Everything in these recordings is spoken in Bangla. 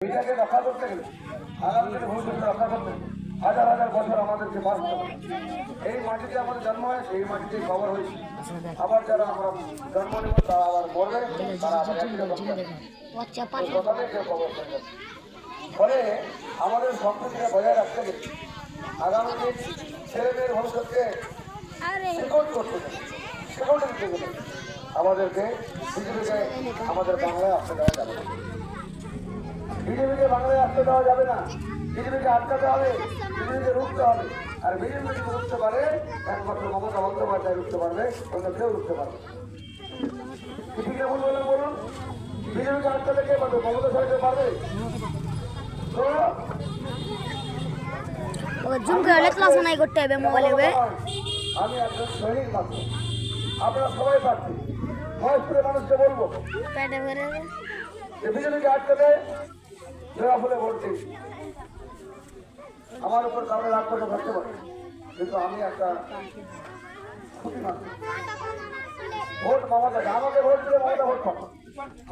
এটাকে রক্ষা করতে গেলে আগামী দিনে ভবিষ্যতে রক্ষা করতে হাজার হাজার বছর আমাদেরকে বাঁচতে হবে। এই মাটিতে আমাদের জন্ম হয়েছে, এই মাটিতে কবর হয়েছে। আবার যারা আমরা জন্ম নেব তারা আবার মরবে, তারা আবার একই রকম কথাতে কেউ কবর হয়ে যাবে। ফলে আমাদের সম্পত্তিটা বজায় রাখতে গেলে আগামী দিন ছেলে মেয়ের ভবিষ্যৎকে সিকিউর করতে গেলে সিকিউরিটি দিতে গেলে আমাদেরকে পৃথিবীকে আমাদের বাংলায় আসতে দেওয়া যাবে না। বিজেপিকে বাংলায় আসতে দেওয়া যাবে না। বিজেপিকে আটকাতে হবে, বিজেপিকে রুখতে হবে। আর বিজেপি যদি রুখতে পারে একমাত্র মমতা বন্দ্যোপাধ্যায় রুখতে পারবে, অন্য কেউ রুখতে পারবে। ঠিক না ভুল বললাম বলুন? বিজেপিকে আটকাতে কে পারবে? মমতা সরকার পারবে? আমি একজন সৈনিক মাত্র, আপনারা সবাই পাচ্ছি। মহেশপুরের মানুষকে বলবো বিজেপিকে আটকাতে জোড়া ফুলে ভোট দিই। আমার উপর কারণে রাগ করে থাকতে পারে, কিন্তু আমি একটা খুশি মানুষ। ভোট মমতাকে, আমাকে ভোট দিলে মমতা ভোট পাবো।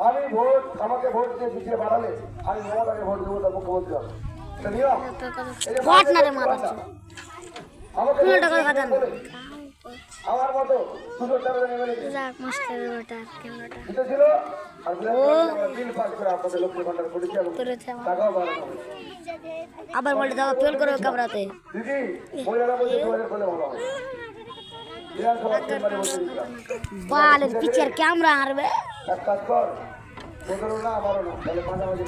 আমি ভোট আমাকে ভোট দিয়ে পিছিয়ে বাড়ালে আমি মমতাকে ভোট দেবো, তার মুখ্যমন্ত্রী হবে। আমার মতো দুশো টাকা ছিল আর বিল পাস করে আপনাদের লক্ষ্মী ভান্ডার করেছি এবং টাকাও বাড়ানো হয়েছে। আবার বলে দাও ফেল করবে কামরাতে দিদি মহিলারা বলছে 2000 করলে ভালো হবে। বিধানসভা চেম্বারে বসে দিলাম বালের পিচার ক্যামেরা আরবে এক কাজ কর, তোদেরও না আমারও না, তাহলে মাঝামাঝি